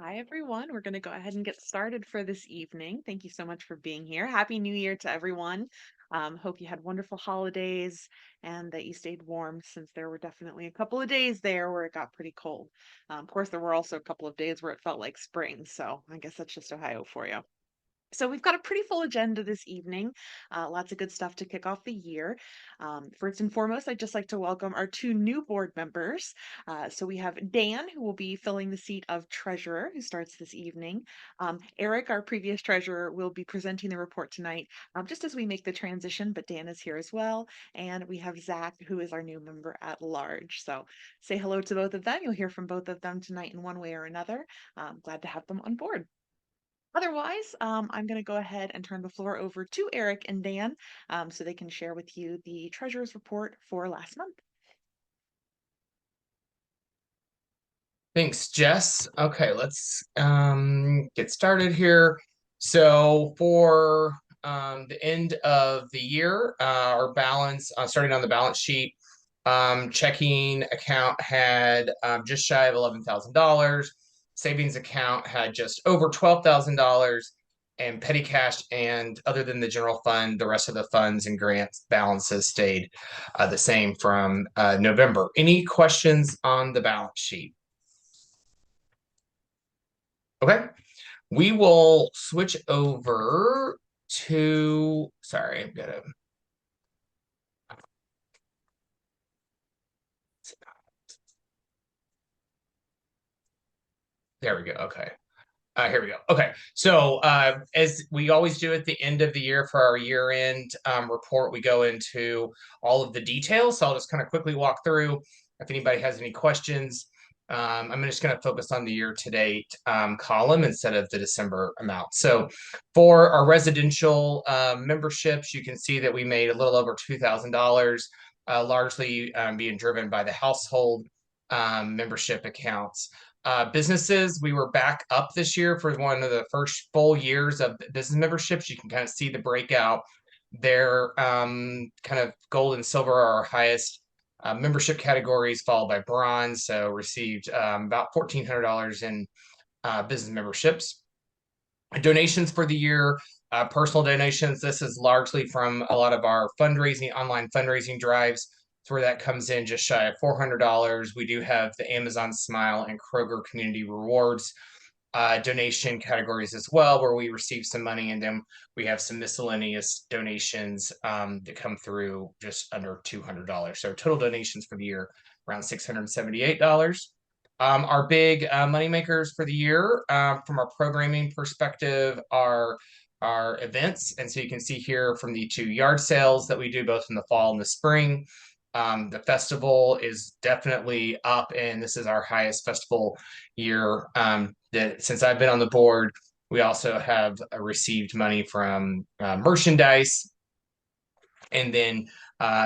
Hi, everyone. We're going to go ahead and get started for this evening. Thank you so much for being here. Happy New Year to everyone. Hope you had wonderful holidays and that you stayed warm since there were definitely a couple of days there where it got pretty cold. Of course, there were also a couple of days where it felt like spring. So I guess that's just Ohio for you. So we've got a pretty full agenda this evening. Lots of good stuff to kick off the year. First and foremost, I'd just like to welcome our two new board members. So we have Dan, who will be filling the seat of treasurer, who starts this evening. Eric, our previous treasurer, will be presenting the report tonight, just as we make the transition. But Dan is here as well, and we have Zach, who is our new member at large. So say hello to both of them. You'll hear from both of them tonight in one way or another. Glad to have them on board. Otherwise, I'm going to go ahead and turn the floor over to Eric and Dan so they can share with you the treasurer's report for last month. Thanks, Jess. Okay, let's get started here. So for the end of the year, our balance, starting on the balance sheet, checking account had just shy of $11,000. Savings account had just over $12,000, and petty cash and other than the general fund, the rest of the funds and grants balances stayed the same from November. Any questions on the balance sheet? Okay, we will switch over to, sorry, I've got to, there we go. Okay. Here we go. Okay. So, as we always do at the end of the year for our year-end report, we go into all of the details. So I'll just kind of quickly walk through. If anybody has any questions, I'm just going to focus on the year-to-date column instead of the December amount. So, for our residential memberships, you can see that we made a little over $2,000, largely being driven by the household membership accounts. Businesses, we were back up this year for one of the first full years of business memberships. You can kind of see the breakout. Their kind of gold and silver are our highest membership categories, followed by bronze. So received about $1,400 in business memberships. Donations for the year, personal donations. This is largely from a lot of our fundraising, online fundraising drives. So where that comes in just shy of $400. We do have the Amazon Smile and Kroger Community Rewards donation categories as well, where we receive some money, and then we have some miscellaneous donations that come through just under $200. So total donations for the year around $678. Our big money makers for the year from our programming perspective are our events. And so you can see here from the two yard sales that we do both in the fall and the spring. The festival is definitely up, and this is our highest festival year that since I've been on the board. We also have received money from merchandise, and then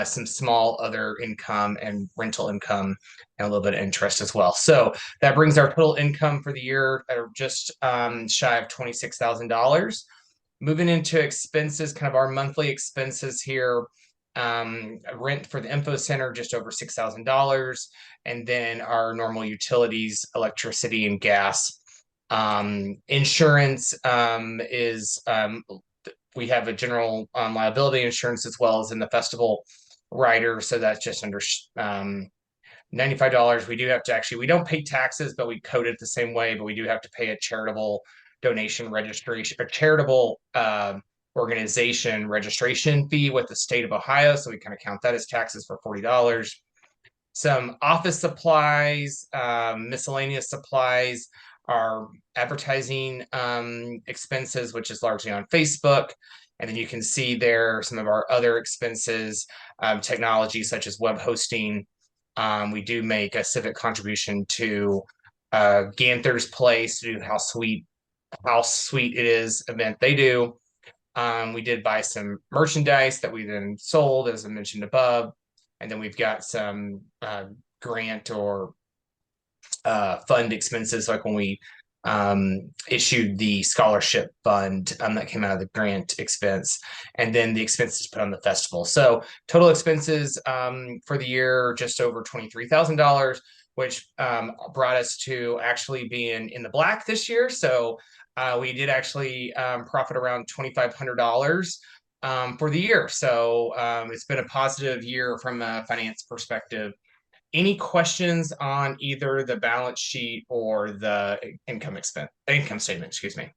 some small other income and rental income and a little bit of interest as well. So that brings our total income for the year at just shy of $26,000. Moving into expenses, kind of our monthly expenses here. Rent for the info center, just over $6,000. And then our normal utilities, electricity and gas. Insurance is we have a general liability insurance as well as in the festival rider. So that's just under $95. We do have to actually, we don't pay taxes, but we code it the same way, but we do have to pay a charitable donation registration, a charitable organization registration fee with the state of Ohio. So we kind of count that as taxes for $40. Some office supplies, miscellaneous supplies, our advertising expenses, which is largely on Facebook. And then you can see there some of our other expenses, technology such as web hosting. We do make a civic contribution to Ganther's Place to do how sweet it is event they do. We did buy some merchandise that we then sold, as I mentioned above. And then we've got some grant or fund expenses, like when we issued the scholarship fund that came out of the grant expense, and then the expenses put on the festival. So total expenses for the year just over $23,000, which brought us to actually being in the black this year. So we did actually profit around $2,500 for the year. So it's been a positive year from a finance perspective. Any questions on either the balance sheet or the income statement, excuse me.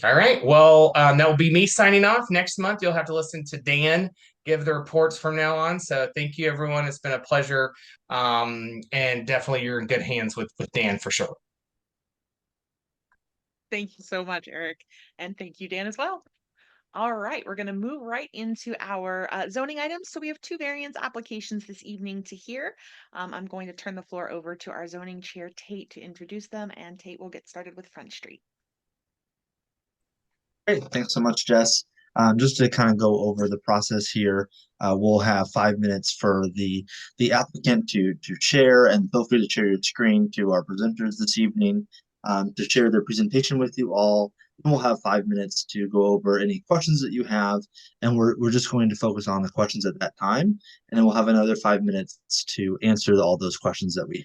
All right. Well, that will be me signing off. Next month, you'll have to listen to Dan give the reports from now on. So thank you, everyone. It's been a pleasure. And definitely you're in good hands with Dan for sure. Thank you so much, Eric. And thank you, Dan, as well. All right, we're going to move right into our zoning items. So we have two variance applications this evening to hear. I'm going to turn the floor over to our zoning chair, Tate, to introduce them, and Tate will get started with Front Street. Great, thanks so much, Jess. Just to kind of go over the process here, we'll have 5 minutes for the applicant to share, and feel free to share your screen to our presenters this evening to share their presentation with you all. And we'll have 5 minutes to go over any questions that you have, and we're just going to focus on the questions at that time, and then we'll have another 5 minutes to answer all those questions that we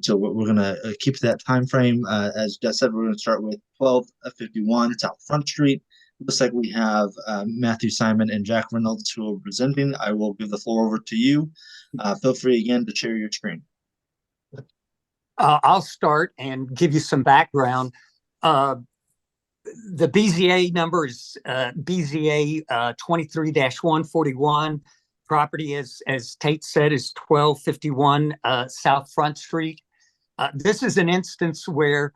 so we're going to keep that time frame. As Jess said, we're going to start with 1251 South Front Street. Looks like we have Matthew Simon and Jack Reynolds who are presenting. I will give the floor over to you. Feel free again to share your screen. I'll start and give you some background. The BZA number is BZA 23-141. Property, as Tate said, is 1251 South Front Street. This is an instance where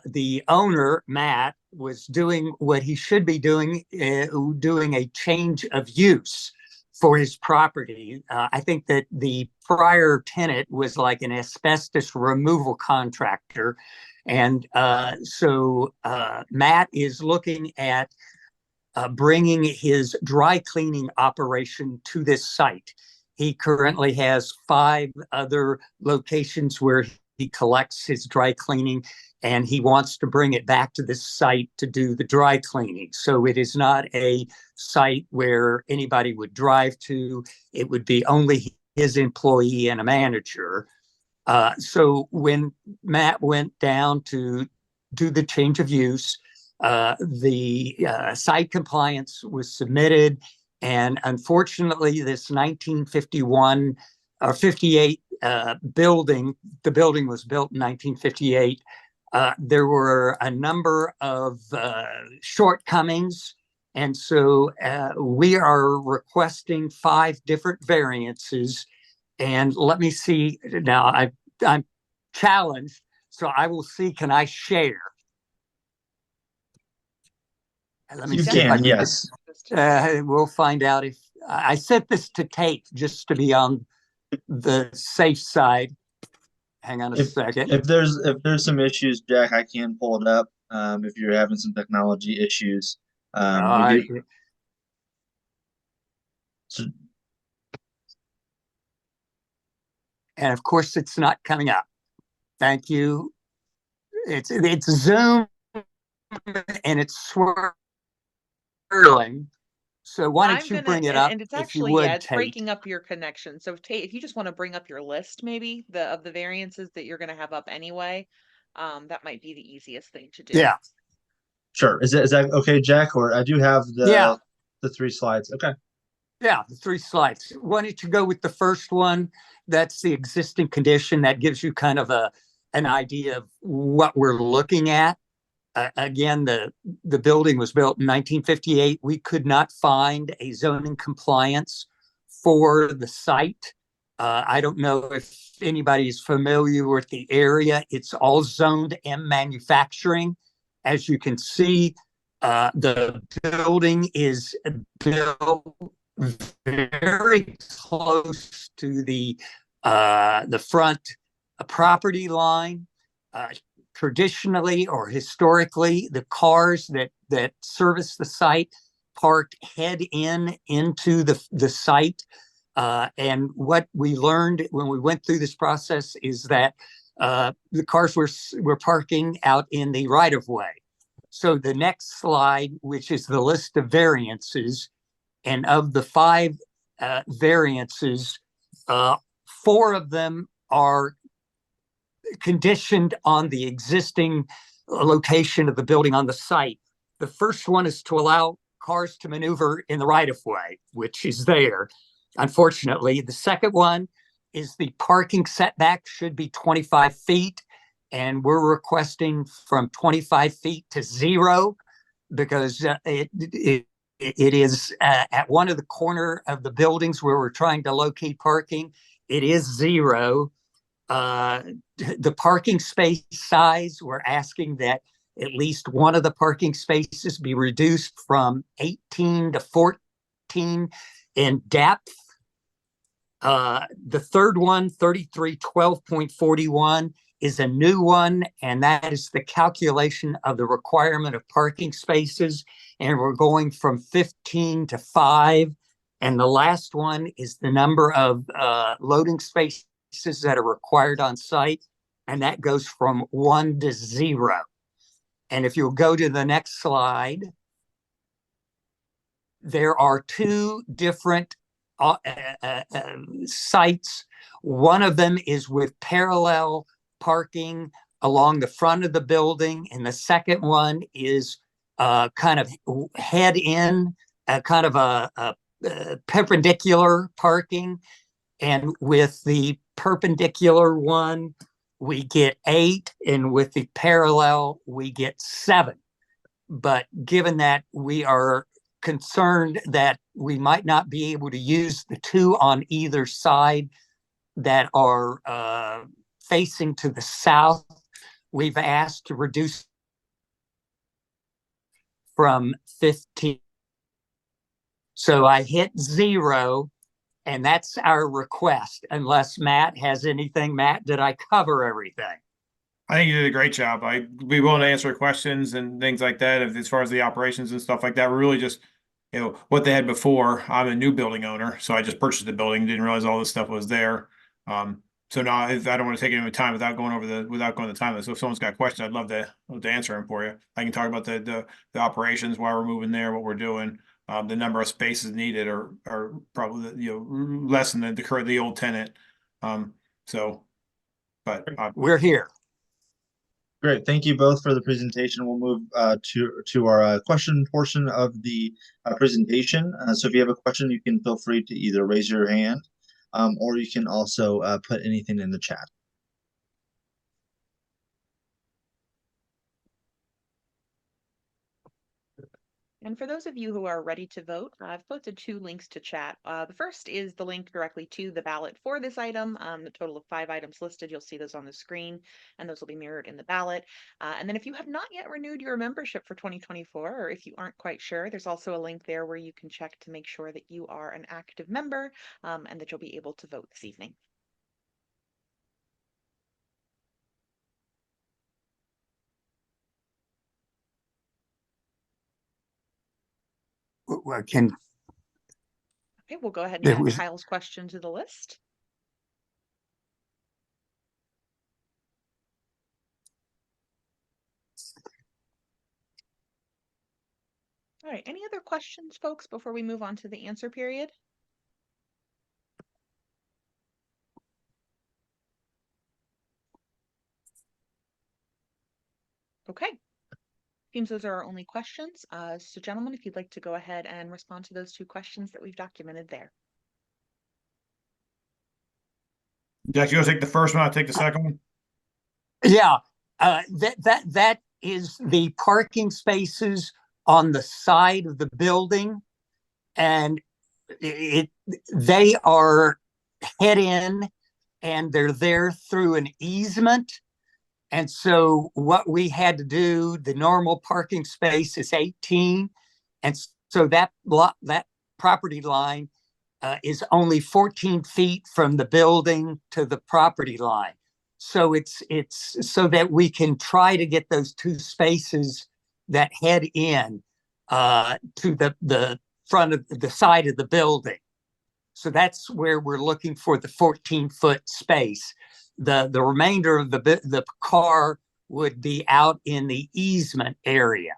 the owner, Matt, was doing what he should be doing, doing a change of use for his property. I think that the prior tenant was like an asbestos removal contractor. And so Matt is looking at bringing his dry cleaning operation to this site. He currently has 5 other locations where he collects his dry cleaning, and he wants to bring it back to this site to do the dry cleaning. So it is not a site where anybody would drive to. It would be only his employee and a manager. So when Matt went down to do the change of use, the site compliance was submitted, and unfortunately, this 1951 or 58 building, the building was built in 1958. There were a number of shortcomings, and so we are requesting 5 different variances. And let me see now. I'm challenged, so I will see. Can I share? Let me You see if I can, can. yes. We'll find out if I set this to Tate just to be on the safe side. Hang on a second. If there's some issues, Jack, I can pull it up. If you're having some technology issues, we do. So, and of course, it's not coming up. Thank you. It's Zoom and it's swirling. So why don't you bring it up and it's if you actually, yeah, would, it's Tate? breaking up your connection. So Tate, if you just want to bring up your list, maybe of the variances that you're going to have up anyway, that might be the easiest thing to do. Yeah. sure. Is that okay, Jack? Or I do have Yeah. the 3 slides. Okay. Yeah, the 3 slides. Why don't you go with the first one? That's the existing condition. That gives you kind of an idea of what we're looking at. Again, the building was built in 1958. We could not find a zoning compliance for the site. I don't know if anybody is familiar with the area. It's all zoned M manufacturing. As you can see, the building is built very close to the front property line. Traditionally or historically, the cars that service the site park head into the site. And what we learned when we went through this process is that the cars were parking out in the right of way. So the next slide, which is the list of variances, and of the 5 variances, 4 of them are conditioned on the existing location of the building on the site. The first one is to allow cars to maneuver in the right of way, which is there, unfortunately. The second one is the parking setback should be 25 feet, and we're requesting from 25 feet to 0 because it is at one of the corner of the buildings where we're trying to locate parking. It is 0. The parking space size, we're asking that at least one of the parking spaces be reduced from 18 to 14 in depth. The third one, 3312.41, is a new one, and that is the calculation of the requirement of parking spaces. And we're going from 15 to 5. And the last one is the number of loading spaces that are required on site, and that goes from 1 to 0. And if you'll go to the next slide, there are 2 different sites. One of them is with parallel parking along the front of the building, and the second one is kind of head in, kind of a perpendicular parking. And with the perpendicular one, we get 8, and with the parallel, we get 7. But given that we are concerned that we might not be able to use the 2 on either side that are facing to the south, we've asked to reduce from 15. So I hit 0, and that's our request, unless Matt has anything. Matt, did I cover everything? I think you did a great job. I'd be willing to answer questions and things like that. As far as the operations and stuff like that, we're really just, what they had before. I'm a new building owner, so I just purchased the building, didn't realize all this stuff was there. So now I don't want to take any time without going the time. So if someone's got questions, I'd love to answer them for you. I can talk about the operations, why we're moving there, what we're doing. The number of spaces needed are probably less than the old tenant. But we're here. Great. Thank you both for the presentation. We'll move to our question portion of the presentation. So if you have a question, you can feel free to either raise your hand or you can also put anything in the chat. And for those of you who are ready to vote, I've posted 2 links to chat. The first is the link directly to the ballot for this item. The total of 5 items listed, you'll see those on the screen, and those will be mirrored in the ballot. And then if you have not yet renewed your membership for 2024, or if you aren't quite sure, there's also a link there where you can check to make sure that you are an active member and that you'll be able to vote this evening. Can Okay, we'll go ahead and add Kyle's question to the list. All right, any other questions, folks, before we move on to the answer period? Okay. Seems those are our only questions. So gentlemen, if you'd like to go ahead and respond to those 2 questions that we've documented there. Jack, you want to take the first one? I'll take the second one. Yeah, that is the parking spaces on the side of the building, and they are head in, and they're there through an easement. And so what we had to do, the normal parking space is 18. And so that property line is only 14 feet from the building to the property line. So it's so that we can try to get those 2 spaces that head in to the front of the side of the building. So that's where we're looking for the 14-foot space. the remainder of the car would be out in the easement area.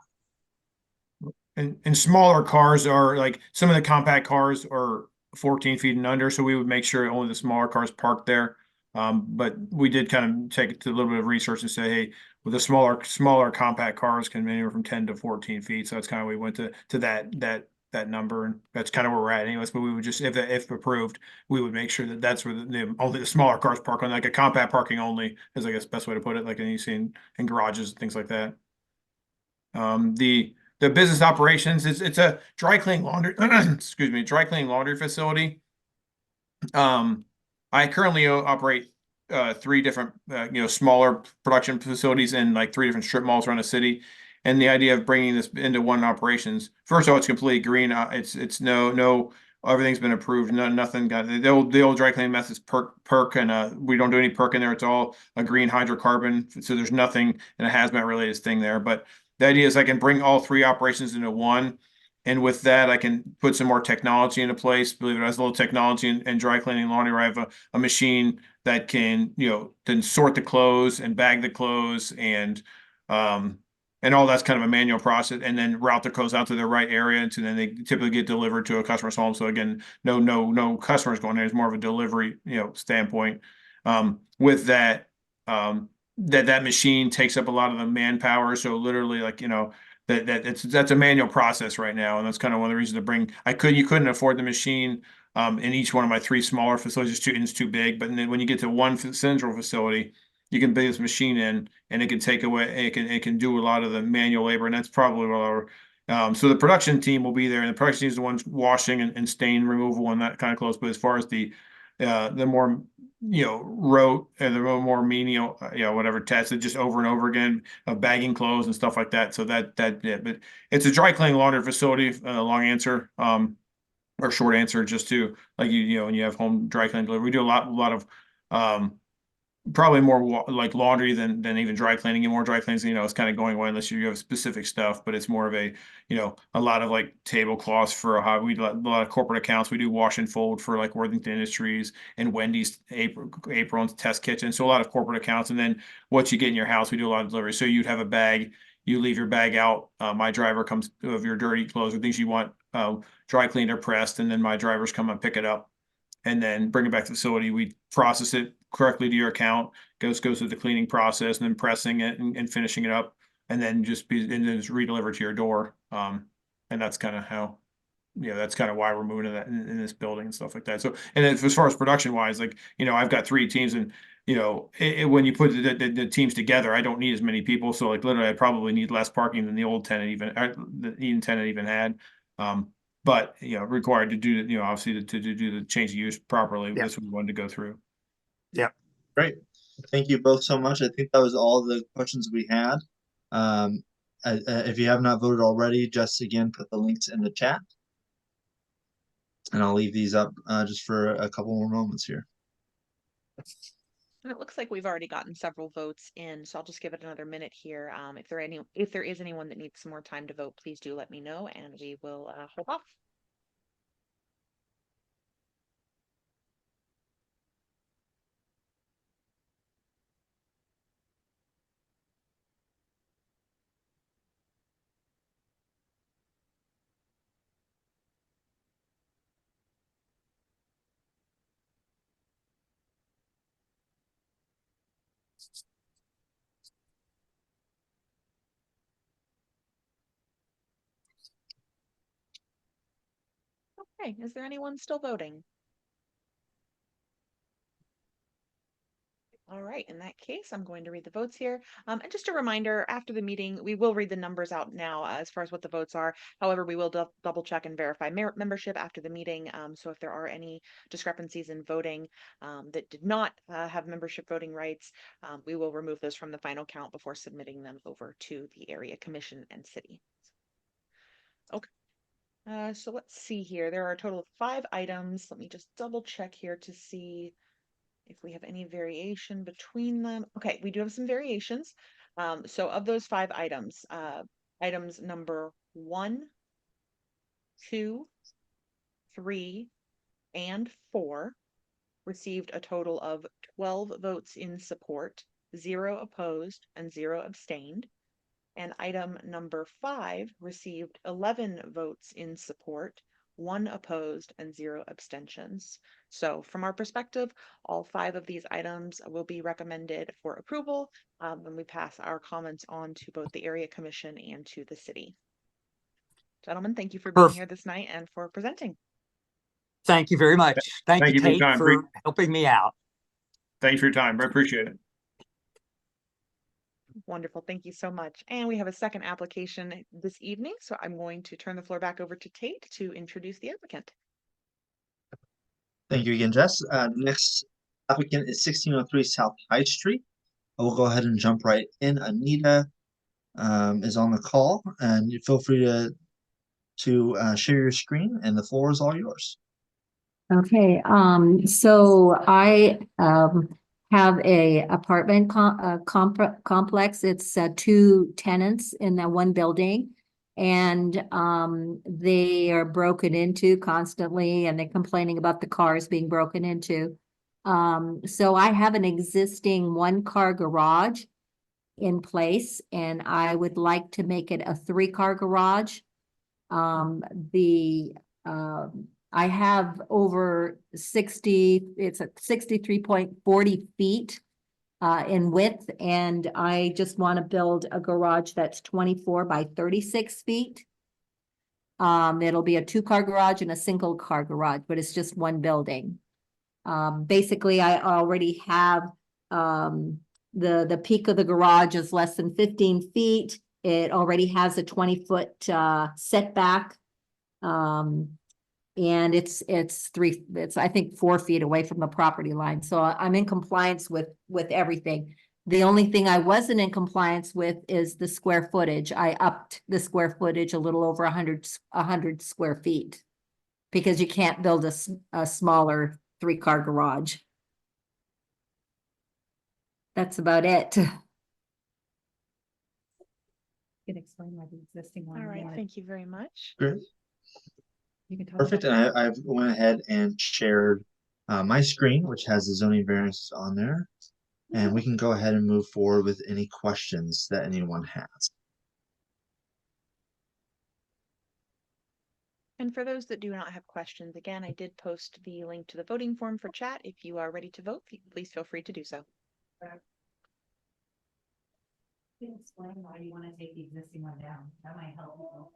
And smaller cars are like some of the compact cars are 14 feet and under, so we would make sure only the smaller cars parked there. But we did kind of take it to a little bit of research and say, hey, with the smaller compact cars can be anywhere from 10 to 14 feet. So that's kind of we went to that number, and that's kind of where we're at anyways. But we would just if approved, we would make sure that that's where only the smaller cars park on, like a compact parking only is, I guess, best way to put it, like you see in garages and things like that. The business operations, it's a dry cleaning laundry excuse me, dry cleaning laundry facility. I currently operate three different smaller production facilities in like three different strip malls around the city. And the idea of bringing this into one operations, first of all, it's completely green. It's no everything's been approved. Nothing got the old dry cleaning methods perk, and we don't do any perk in there. It's all a green hydrocarbon, so there's nothing in a hazmat related thing there. But the idea is I can bring all three operations into one. And with that, I can put some more technology into place. Believe it or not, there's a little technology in dry cleaning laundry where I have a machine that can, then sort the clothes and bag the clothes and all that's kind of a manual process, and then route the clothes out to the right area. And so then they typically get delivered to a customer's home. So again, no customers going there. It's more of a delivery, standpoint. With that, that machine takes up a lot of the manpower. So literally, like, that's a manual process right now, and that's kind of one of the reasons to bring. You couldn't afford the machine in each one of my three smaller facilities. It's too big. But then when you get to one central facility, you can bring this machine in, and it can take away. It can do a lot of the manual labor, and that's probably what our. So the production team will be there, and the production team is the ones washing and stain removal and that kind of close. But as far as the more rote and the more menial whatever tasks, just over and over again of bagging clothes and stuff like that. So yeah, but it's a dry cleaning laundry facility. Long answer, or short answer, just to like when you have home dry cleaning delivery, we do a lot of probably more like laundry than even dry cleaning. And more dry cleaning, it's kind of going away unless you have specific stuff. But it's more of a lot of like tablecloths for we do a lot of corporate accounts. We do wash and fold for like Worthington Industries and Wendy's aprons, test kitchen. So a lot of corporate accounts. And then what you get in your house, we do a lot of delivery. So you'd have a bag, you leave your bag out. My driver comes of your dirty clothes or things you want dry cleaned or pressed, and then my drivers come and pick it up and then bring it back to the facility. We process it correctly to your account, goes through the cleaning process, and then pressing it and finishing it up, and then just redelivered to your door. And that's kind of how, that's kind of why we're moving to that in this building and stuff like that. So, and then as far as production wise, like, I've got three teams, and when you put the teams together, I don't need as many people. So like literally, I probably need less parking than the old tenant even had. But required to do obviously to do the change of use properly. Yeah. That's what we wanted to go through. Yeah. Great. Thank you both so much. I think that was all the questions we had. If you have not voted already, just again put the links in the chat, and I'll leave these up just for a couple more moments here. And it looks like we've already gotten several votes in, so I'll just give it another minute here. If there is anyone that needs some more time to vote, please do let me know, and we will hold off. Okay, is there anyone still voting? All right, in that case, I'm going to read the votes here. And just a reminder, after the meeting, we will read the numbers out now as far as what the votes are. However, we will double check and verify membership after the meeting. So if there are any discrepancies in voting that did not have membership voting rights, we will remove those from the final count before submitting them over to the area commission and city. Okay. So let's see here. There are a total of 5 items. Let me just double check here to see if we have any variation between them. Okay, we do have some variations. So of those 5 items, items number 1, 2, 3, and 4 received a total of 12 votes in support, 0 opposed, and 0 abstained. And item number 5 received 11 votes in support, 1 opposed, and 0 abstentions. So from our perspective, all 5 of these items will be recommended for approval when we pass our comments on to both the area commission and to the city. Gentlemen, thank you for being here this night and for presenting. Thank you very much. Thank you, for your Tate, time. for helping me out. Thanks for your time. I appreciate it. Wonderful. Thank you so much. And we have a second application this evening, so I'm going to turn the floor back over to Tate to introduce the applicant. Thank you again, Jess. Next applicant is 1603 South High Street. I will go ahead and jump right in. Anita is on the call, and you feel free to share your screen, and the floor is all yours. Okay, so I have a apartment complex. It's 2 tenants in that one building. And they are broken into constantly, and they're complaining about the cars being broken into. So I have an existing 1-car garage in place, and I would like to make it a 3-car garage. I have over 60, it's a 63.40 feet in width, and I just want to build a garage that's 24 by 36 feet. It'll be a 2-car garage and a 1-car garage, but it's just one building. Basically, I already have the peak of the garage is less than 15 feet. It already has a 20-foot setback. And it's I think 4 feet away from the property line. So I'm in compliance with everything. The only thing I wasn't in compliance with is the square footage. I upped the square footage a little over 100 square feet, because you can't build a smaller 3-car garage. That's about it. You can explain why the existing one. All right, thank you very much. Great. You can talk Perfect. about And I've went ahead and shared my screen, which has the zoning variances on there. And we can go ahead and move forward with any questions that anyone has. And for those that do not have questions, again, I did post the link to the voting form for chat. If you are ready to vote, please feel free to do so. You can explain why you want to take the existing one down. That might help people.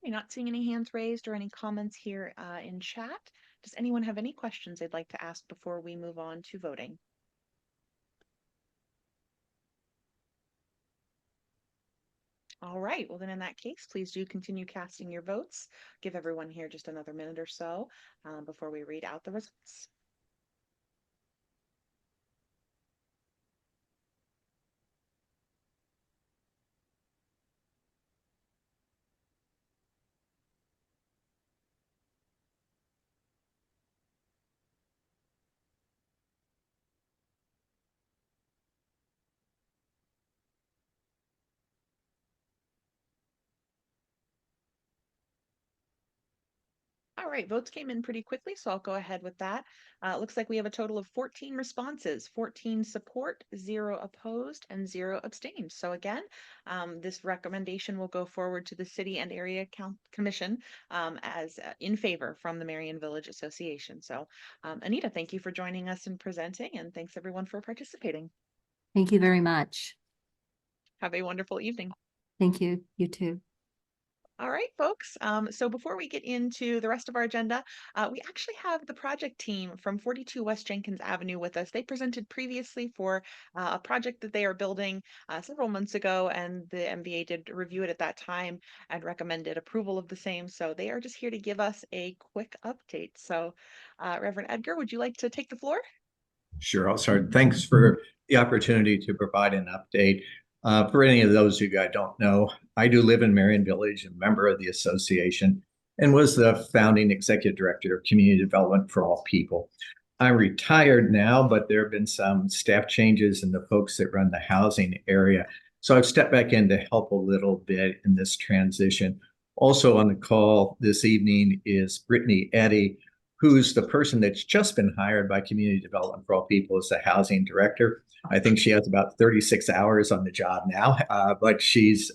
You're not seeing any hands raised or any comments here in chat. Does anyone have any questions they'd like to ask before we move on to voting? All right, well then in that case, please do continue casting your votes. Give everyone here just another minute or so before we read out the results. All right, votes came in pretty quickly, so I'll go ahead with that. It looks like we have a total of 14 responses, 14 support, 0 opposed, and 0 abstained. So again, this recommendation will go forward to the City and Area Commission as in favor from the Merion Village Association. So Anita, thank you for joining us and presenting, and thanks everyone for participating. Thank you very much. Have a wonderful evening. Thank you. You too. All right, folks. So before we get into the rest of our agenda, we actually have the project team from 42 West Jenkins Avenue with us. They presented previously for a project that they are building several months ago, and the MVA did review it at that time and recommended approval of the same. So they are just here to give us a quick update. So Reverend Edgar, would you like to take the floor? Sure, I'll start. Thanks for the opportunity to provide an update. For any of those of you I don't know, I do live in Merion Village, a member of the association, and was the founding executive director of Community Development for All People. I'm retired now, but there have been some staff changes in the folks that run the housing area. So I've stepped back in to help a little bit in this transition. Also on the call this evening is Brittany Eddy, who's the person that's just been hired by Community Development for All People as the housing director. I think she has about 36 hours on the job now, but she's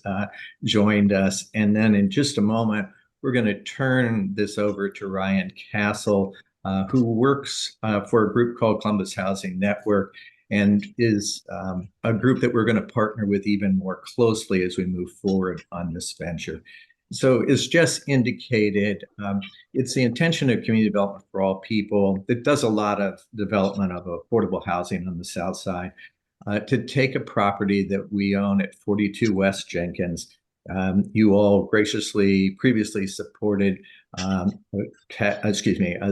joined us. And then in just a moment, we're going to turn this over to Ryan Castle, who works for a group called Columbus Housing Network and is a group that we're going to partner with even more closely as we move forward on this venture. So as Jess indicated, it's the intention of Community Development for All People that does a lot of development of affordable housing on the South Side to take a property that we own at 42 West Jenkins. You all graciously previously supported a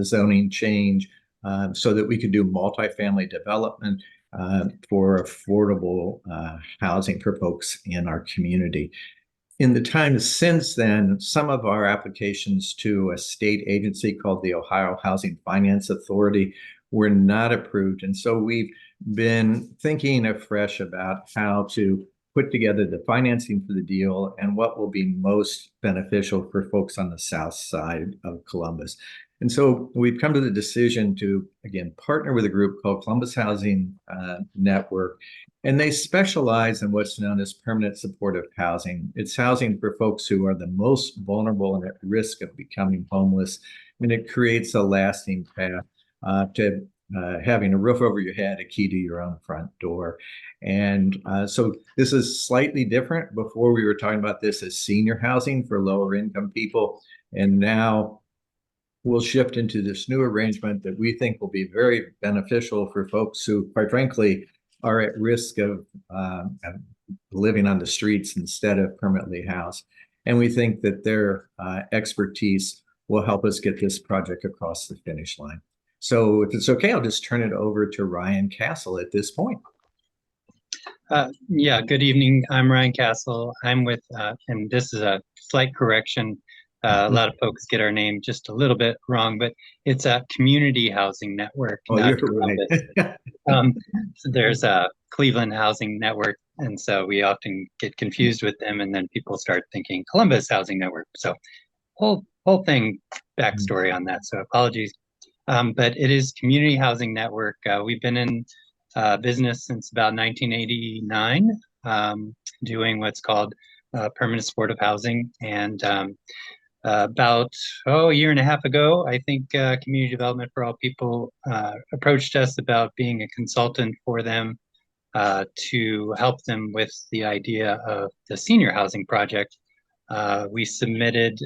zoning change so that we could do multifamily development for affordable housing for folks in our community. In the time since then, some of our applications to a state agency called the Ohio Housing Finance Authority were not approved. And so we've been thinking afresh about how to put together the financing for the deal and what will be most beneficial for folks on the south side of Columbus. And so we've come to the decision to, again, partner with a group called Columbus Housing Network. And they specialize in what's known as permanent supportive housing. It's housing for folks who are the most vulnerable and at risk of becoming homeless. And it creates a lasting path to having a roof over your head, a key to your own front door. And so this is slightly different. Before we were talking about this as senior housing for lower income people. And now we'll shift into this new arrangement that we think will be very beneficial for folks who, quite frankly, are at risk of living on the streets instead of permanently housed. And we think that their expertise will help us get this project across the finish line. So if it's okay, I'll just turn it over to Ryan Castle at this point. Yeah, good evening. I'm Ryan Castle. I'm with, and this is a slight correction. A lot of folks get our name just a little bit wrong, but it's a Community Housing Network, Oh, not you're Columbus. right. So there's a Cleveland Housing Network, and so we often get confused with them, and then people start thinking Columbus Housing Network. So whole thing backstory on that. So apologies, but it is Community Housing Network. We've been in business since about 1989, doing what's called permanent supportive housing, and about a year and a half ago, I think Community Development for All People approached us about being a consultant for them to help them with the idea of the senior housing project. We submitted,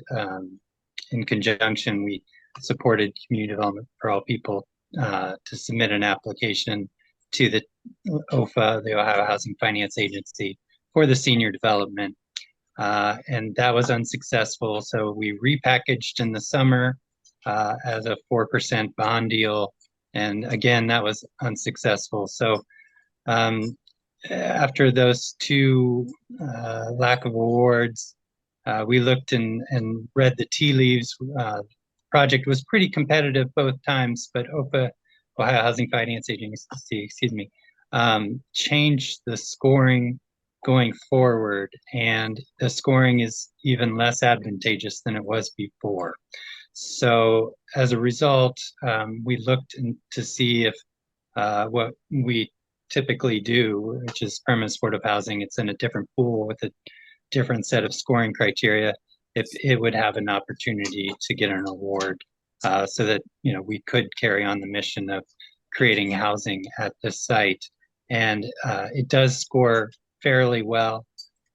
in conjunction, we supported Community Development for All People to submit an application to the OFA, the Ohio Housing Finance Agency, for the senior development. And that was unsuccessful. So we repackaged in the summer as a 4% bond deal. And again, that was unsuccessful. So after those two lack of awards, we looked and read the tea leaves. Project was pretty competitive both times, but OFA, Ohio Housing Finance Agency, excuse me, changed the scoring going forward, and the scoring is even less advantageous than it was before. So as a result, we looked to see if what we typically do, which is permanent supportive housing, it's in a different pool with a different set of scoring criteria, if it would have an opportunity to get an award, so that we could carry on the mission of creating housing at the site. And it does score fairly well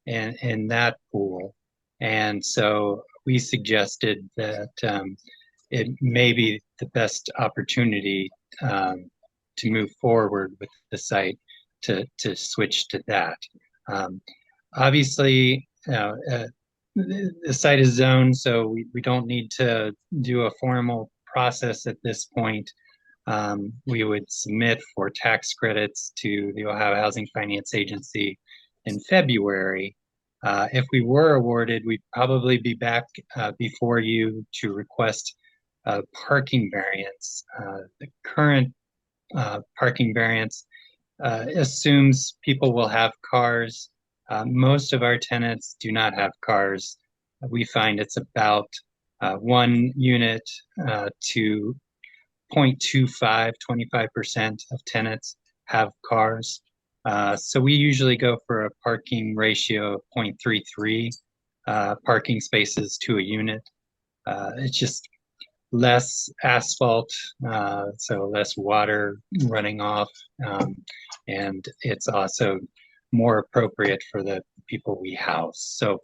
in that pool. And so we suggested that it may be the best opportunity to move forward with the site to switch to that. Obviously, the site is zoned, so we don't need to do a formal process at this point. We would submit for tax credits to the Ohio Housing Finance Agency in February. If we were awarded, we'd probably be back before you to request a parking variance. The current parking variance assumes people will have cars. Most of our tenants do not have cars. We find it's about 1 unit to 0.25, 25% of tenants have cars. So we usually go for a parking ratio of 0.33 parking spaces to a unit. It's just less asphalt, so less water running off, and it's also more appropriate for the people we house. So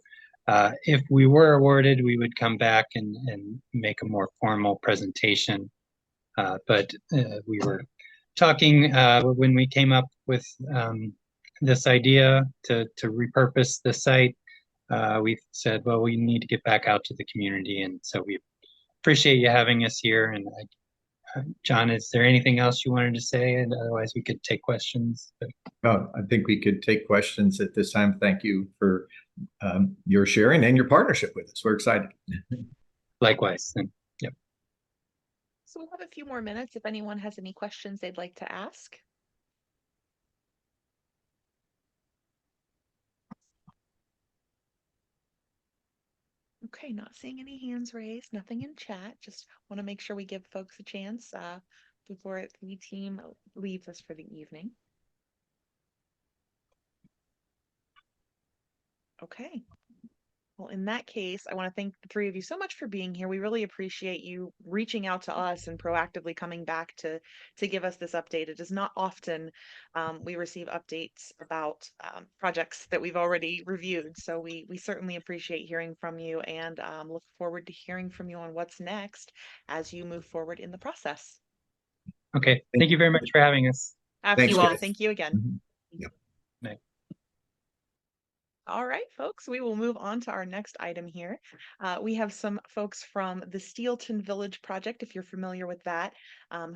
if we were awarded, we would come back and make a more formal presentation. But we were talking when we came up with this idea to repurpose the site. We said, well, we need to get back out to the community, and so we appreciate you having us here. And John, is there anything else you wanted to say? And otherwise, we could take questions. Oh, I think we could take questions at this time. Thank you for your sharing and your partnership with us. We're excited. Likewise. And, yep. So we'll have a few more minutes if anyone has any questions they'd like to ask. Okay, not seeing any hands raised, nothing in chat. Just want to make sure we give folks a chance before the team leaves us for the evening. Okay. Well, in that case, I want to thank the three of you so much for being here. We really appreciate you reaching out to us and proactively coming back to give us this update. It is not often we receive updates about projects that we've already reviewed. So we certainly appreciate hearing from you and look forward to hearing from you on what's next as you move forward in the process. Okay. Thank you very much for having us. Absolutely. Thank you again. Mm-hmm. Yep. Bye. All right, folks, we will move on to our next item here. We have some folks from the Steelton Village Project, if you're familiar with that,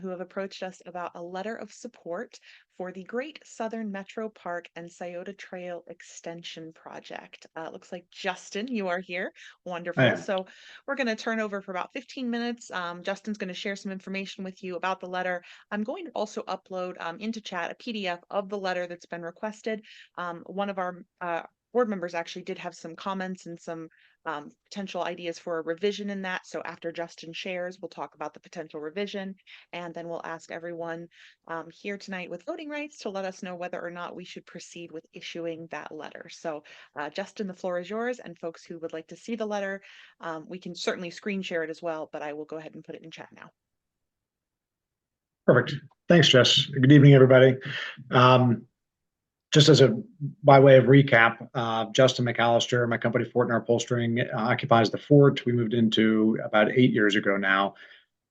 who have approached us about a letter of support for the Great Southern Metro Park and Scioto Trail Extension Project. It looks like Justin, you are here. Wonderful. So we're going to turn over for about 15 minutes. Justin's going to share some information with you about the letter. I'm going to also upload into chat a PDF of the letter that's been requested. One of our board members actually did have some comments and some potential ideas for a revision in that. So after Justin shares, we'll talk about the potential revision, and then we'll ask everyone here tonight with voting rights to let us know whether or not we should proceed with issuing that letter. So Justin, the floor is yours, and folks who would like to see the letter, we can certainly screen share it as well, but I will go ahead and put it in chat now. Perfect. Thanks, Jess. Good evening, everybody. Just as by way of recap, Justin McAllister, my company Fortner Upholstering occupies the fort. We moved into about 8 years ago now,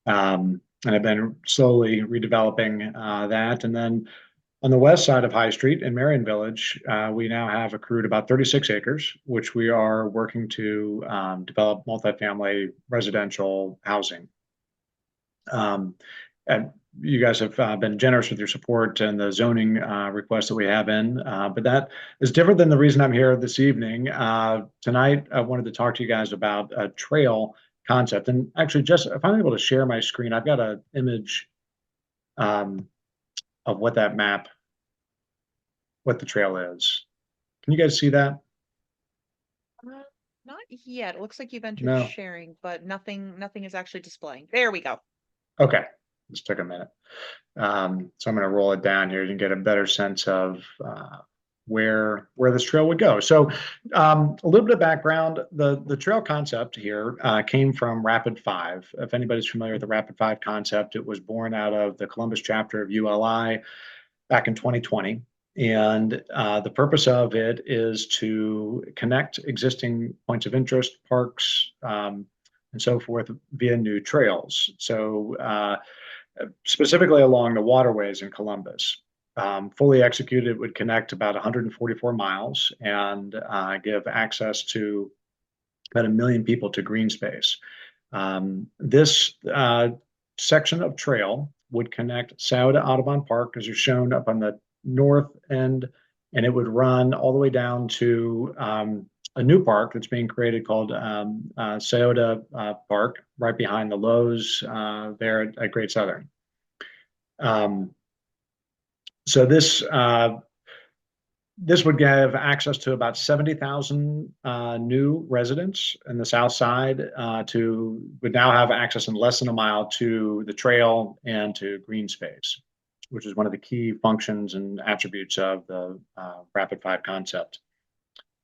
and I've been slowly redeveloping that. And then on the west side of High Street in Merion Village, we now have accrued about 36 acres, which we are working to develop multifamily residential housing. And you guys have been generous with your support and the zoning requests that we have in, but that is different than the reason I'm here this evening. Tonight, I wanted to talk to you guys about a trail concept. And actually, just if I'm able to share my screen, I've got an image of what that map, what the trail is. Can you guys see that? Not yet. It looks like you've entered No. sharing, but nothing is actually displaying. There we go. Okay. This took a minute. So I'm going to roll it down here and get a better sense of where this trail would go. So a little bit of background, the trail concept here came from Rapid 5. If anybody's familiar with the Rapid 5 concept, it was born out of the Columbus chapter of ULI back in 2020. And the purpose of it is to connect existing points of interest, parks, and so forth via new trails. So specifically along the waterways in Columbus. Fully executed, it would connect about 144 miles and give access to about 1 million people to green space. This section of trail would connect Scioto Audubon Park, as you're shown up on the north end, and it would run all the way down to a new park that's being created called Scioto Park, right behind the Lowe's there at Great Southern. So this would give access to about 70,000 new residents in the south side would now have access in less than a mile to the trail and to green space, which is one of the key functions and attributes of the Rapid 5 concept.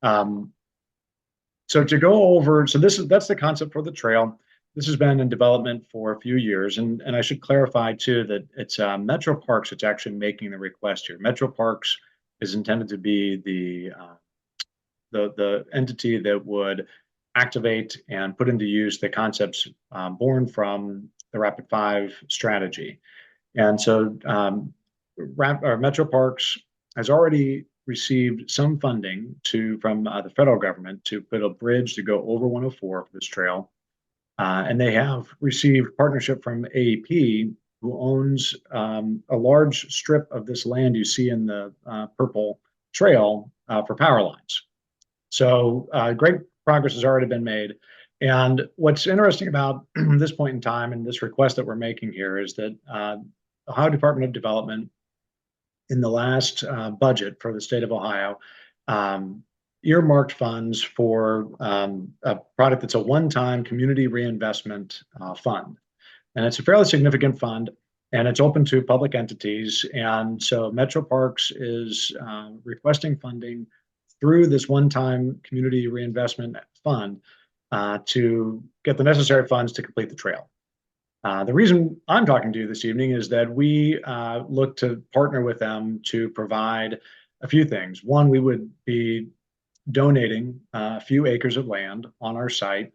So to go over, that's the concept for the trail. This has been in development for a few years, and I should clarify too that it's Metro Parks that's actually making the request here. Metro Parks is intended to be the entity that would activate and put into use the concepts born from the Rapid 5 strategy. And so Metro Parks has already received some funding from the federal government to put a bridge to go over 104 for this trail. And they have received partnership from AEP, who owns a large strip of this land you see in the purple trail for power lines. So great progress has already been made. And what's interesting about this point in time and this request that we're making here is that the Ohio Department of Development, in the last budget for the state of Ohio, earmarked funds for a product that's a one-time community reinvestment fund. And it's a fairly significant fund, and it's open to public entities. And so Metro Parks is requesting funding through this one-time community reinvestment fund to get the necessary funds to complete the trail. The reason I'm talking to you this evening is that we look to partner with them to provide a few things. One, we would be donating a few acres of land on our site.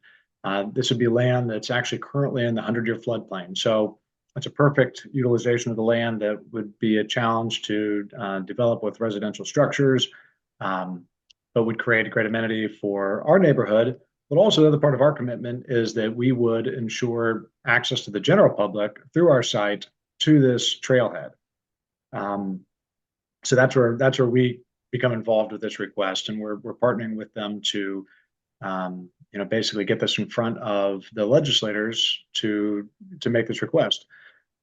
This would be land that's actually currently in the 100-year floodplain. So it's a perfect utilization of the land that would be a challenge to develop with residential structures, but would create a great amenity for our neighborhood. But also the other part of our commitment is that we would ensure access to the general public through our site to this trailhead. So that's where we become involved with this request, and we're partnering with them to basically get this in front of the legislators to make this request.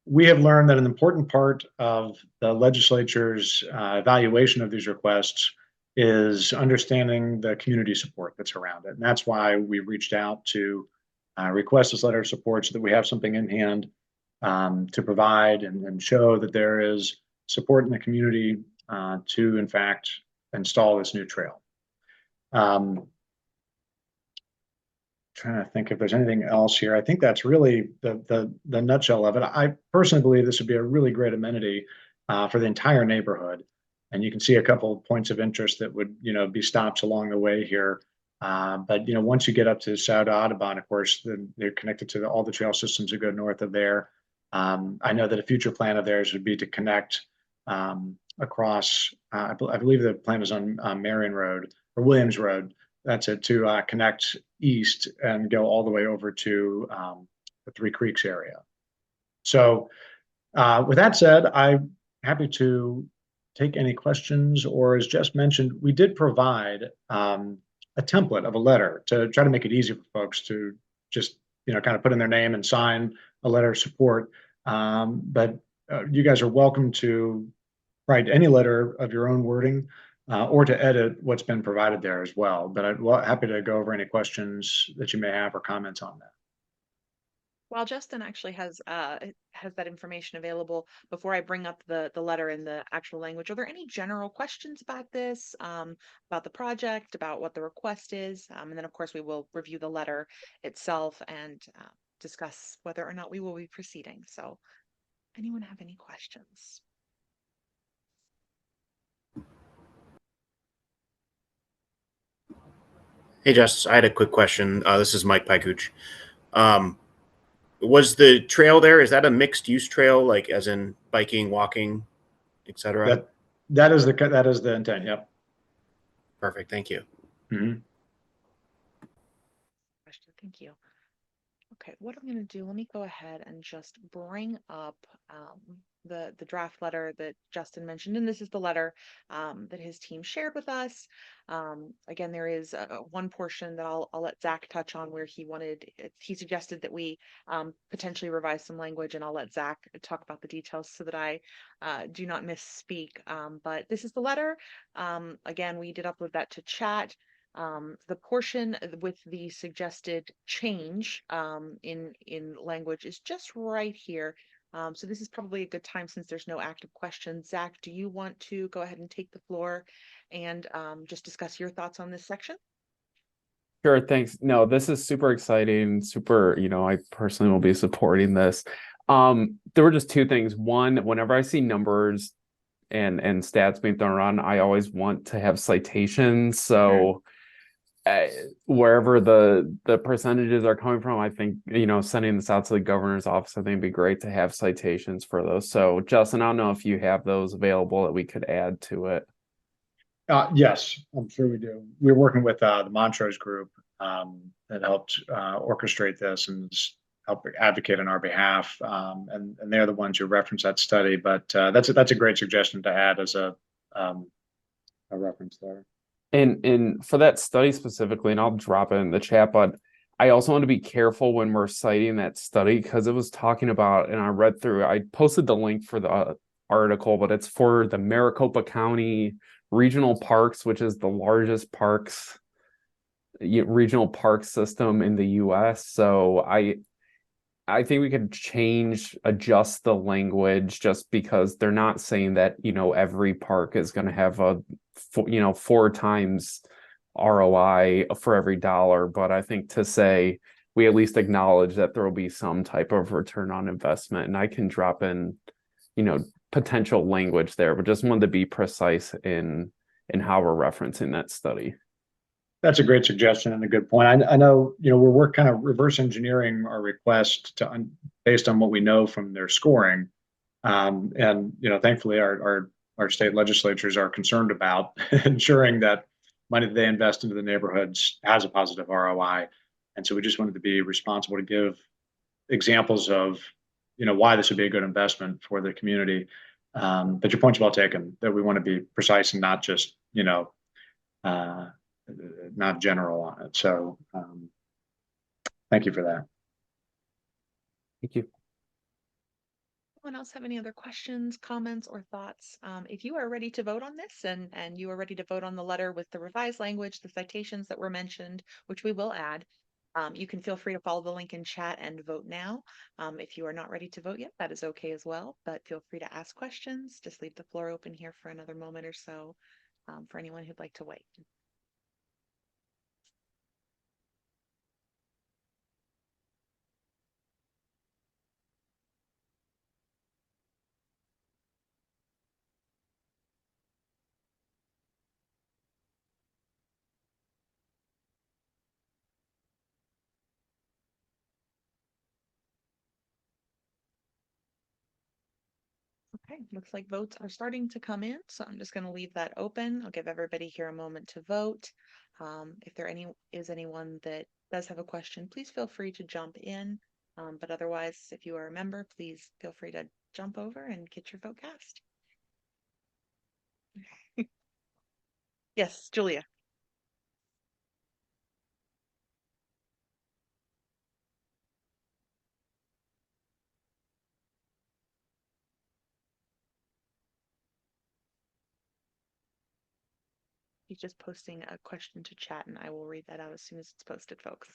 We have learned that an important part of the legislature's evaluation of these requests is understanding the community support that's around it. And that's why we reached out to request this letter of support so that we have something in hand to provide and show that there is support in the community to, in fact, install this new trail. Trying to think if there's anything else here. I think that's really the nutshell of it. I personally believe this would be a really great amenity for the entire neighborhood. And you can see a couple of points of interest that would, be stops along the way here. But once you get up to Scioto Audubon, of course, they're connected to all the trail systems that go north of there. I know that a future plan of theirs would be to connect across. I believe the plan is on Merion Road or Williams Road. That's it, to connect east and go all the way over to the Three Creeks area. So with that said, I'm happy to take any questions, or as Jess mentioned, we did provide a template of a letter to try to make it easy for folks to just, kind of put in their name and sign a letter of support. But you guys are welcome to write any letter of your own wording or to edit what's been provided there as well. But I'm happy to go over any questions that you may have or comments on that. While Justin actually has that information available, before I bring up the letter in the actual language, are there any general questions about this, about the project, about what the request is? And then, of course, we will review the letter itself and discuss whether or not we will be proceeding. So, anyone have any questions? Hey, Jess, I had a quick question. This is Mike Pykuch. Was the trail there, is that a mixed use trail, like as in biking, walking, etc.? That is the intent. Yep. Perfect. Thank you. Mm-hmm. Question. Thank you. Okay, what I'm going to do, let me go ahead and just bring up the draft letter that Justin mentioned, and this is the letter that his team shared with us. Again, there is one portion that I'll let Zach touch on where he suggested that we potentially revise some language, and I'll let Zach talk about the details so that I do not misspeak. But this is the letter. Again, we did upload that to chat. The portion with the suggested change in language is just right here. So this is probably a good time since there's no active questions. Zach, do you want to go ahead and take the floor and just discuss your thoughts on this section? Sure, thanks. No, this is super exciting, super, I personally will be supporting this. There were just two things. One, whenever I see numbers and stats being thrown around, I always want to have citations. So wherever the percentages are coming from, I think, sending this out to the governor's office, I think it'd be great to have citations for those. So Justin, I don't know if you have those available that we could add to it. Yes, I'm sure we do. We're working with the Montrose group that helped orchestrate this and help advocate on our behalf. And they're the ones who reference that study. But that's a great suggestion to add as a reference there. And for that study specifically, and I'll drop it in the chat, but I also want to be careful when we're citing that study because it was talking about, and I read through, I posted the link for the article, but it's for the Maricopa County Regional Parks, which is the largest regional park system in the US. So I think we could adjust the language just because they're not saying that, every park is going to have a, 4 times ROI for every dollar. But I think to say we at least acknowledge that there will be some type of return on investment, and I can drop in, potential language there, but just wanted to be precise in how we're referencing that study. That's a great suggestion and a good point. I know, we're kind of reverse engineering our request based on what we know from their scoring. And, thankfully our state legislatures are concerned about ensuring that money that they invest into the neighborhoods has a positive ROI. And so we just wanted to be responsible to give examples of, why this would be a good investment for the community. But your point's well taken, that we want to be precise and not just, not general on it. So thank you for that. Thank you. Anyone else have any other questions, comments, or thoughts? If you are ready to vote on this and you are ready to vote on the letter with the revised language, the citations that were mentioned, which we will add, you can feel free to follow the link in chat and vote now. If you are not ready to vote yet, that is okay as well, but feel free to ask questions. Just leave the floor open here for another moment or so for anyone who'd like to wait. Okay, looks like votes are starting to come in, so I'm just going to leave that open. I'll give everybody here a moment to vote. If there is anyone that does have a question, please feel free to jump in. But otherwise, if you are a member, please feel free to jump over and get your vote cast. Yes, Julia. He's just posting a question to chat, and I will read that out as soon as it's posted, folks.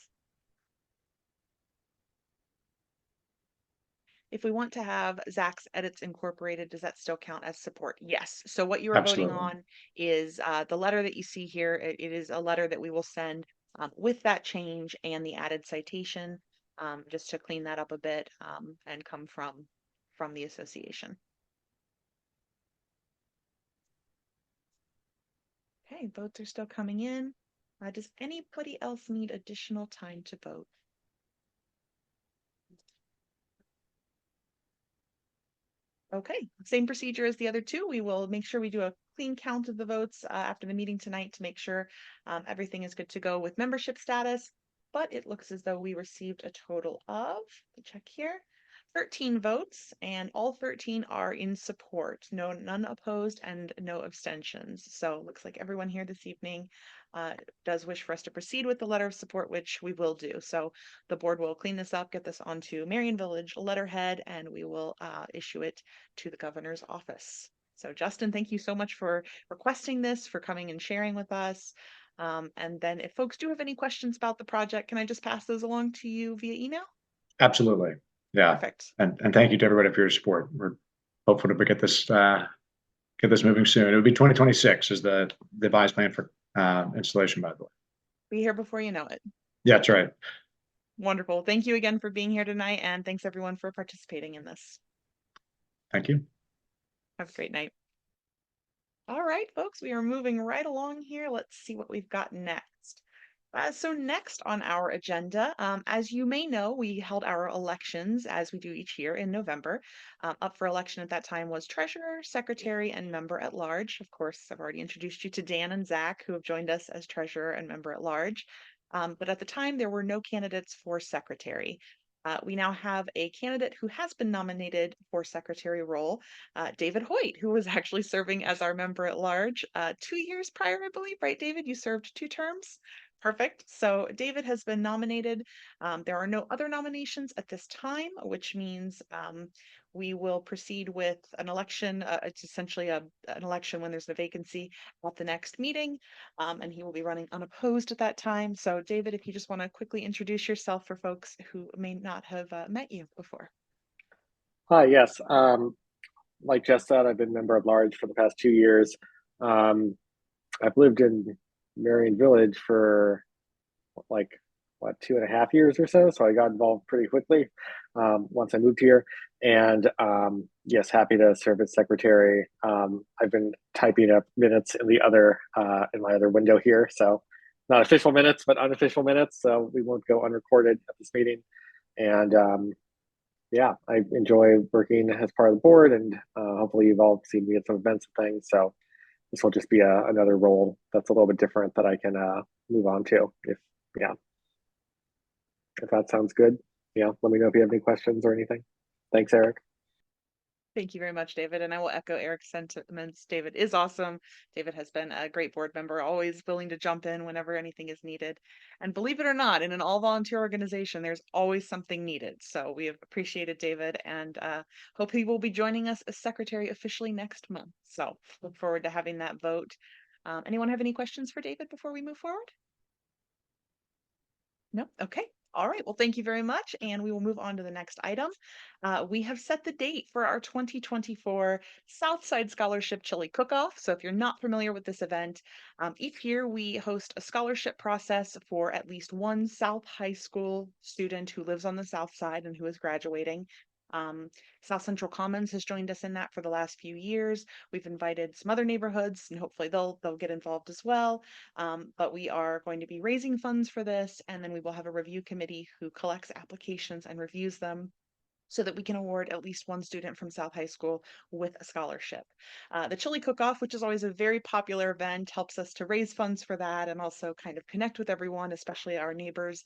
If we want to have Zach's edits incorporated, does that still count as support? Yes. So what you are voting on is the letter that you see here. It is a letter that we will send with that change and the added citation, just to clean that up a bit and come from the association. Okay, votes are still coming in. Does anybody else need additional time to vote? Okay, same procedure as the other two. We will make sure we do a clean count of the votes after the meeting tonight to make sure everything is good to go with membership status. but it looks as though we received a total of, check here, 13 votes, and all 13 are in support. None opposed and no abstentions. So it looks like everyone here this evening does wish for us to proceed with the letter of support, which we will do. So the board will clean this up, get this onto Merion Village letterhead, and we will issue it to the governor's office. So Justin, thank you so much for requesting this, for coming and sharing with us. And then if folks do have any questions about the project, can I just pass those along to you via email? Absolutely. Yeah. Perfect. And thank you to everybody for your support. We're hopeful to get this moving soon. It would be 2026 is the devised plan for installation, by the way. Be here before you know it. Yeah, that's right. Wonderful. Thank you again for being here tonight, and thanks everyone for participating in this. Thank you. Have a great night. All right, folks, we are moving right along here. Let's see what we've got next. So next on our agenda, as you may know, we held our elections as we do each year in November. Up for election at that time was treasurer, secretary, and member at large. Of course, I've already introduced you to Dan and Zach, who have joined us as treasurer and member at large. But at the time, there were no candidates for secretary. We now have a candidate who has been nominated for secretary role, David Hoyt, who was actually serving as our member at large 2 years prior, I believe, right, David? You served 2 terms? Perfect. So David has been nominated. There are no other nominations at this time, which means we will proceed with an election. It's essentially an election when there's a vacancy at the next meeting, and he will be running unopposed at that time. So David, if you just want to quickly introduce yourself for folks who may not have met you before. Hi, yes. Like Jess said, I've been member at large for the past 2 years. I've lived in Merion Village for like 2.5 years or so. So I got involved pretty quickly once I moved here. And yes, happy to serve as secretary. I've been typing up minutes in the other in my other window here. So not official minutes, but unofficial minutes. So we won't go unrecorded at this meeting. And yeah, I enjoy working as part of the board, and hopefully you've all seen me at some events and things. So this will just be another role that's a little bit different that I can move on to. If that sounds good, let me know if you have any questions or anything. Thanks, Eric. Thank you very much, David. And I will echo Eric's sentiments. David is awesome. David has been a great board member, always willing to jump in whenever anything is needed. And believe it or not, in an all volunteer organization, there's always something needed. So we have appreciated David, and hope he will be joining us as secretary officially next month. So look forward to having that vote. Anyone have any questions for David before we move forward? No? Okay. All right. Well, thank you very much. And we will move on to the next item. We have set the date for our 2024 Southside Scholarship Chili Cook-Off. So if you're not familiar with this event, each year we host a scholarship process for at least one South High School student who lives on the South Side and who is graduating. South Central Commons has joined us in that for the last few years. We've invited some other neighborhoods, and hopefully they'll get involved as well. But we are going to be raising funds for this, and then we will have a review committee who collects applications and reviews them, so that we can award at least one student from South High School with a scholarship. The Chili Cook-Off, which is always a very popular event, helps us to raise funds for that and also kind of connect with everyone, especially our neighbors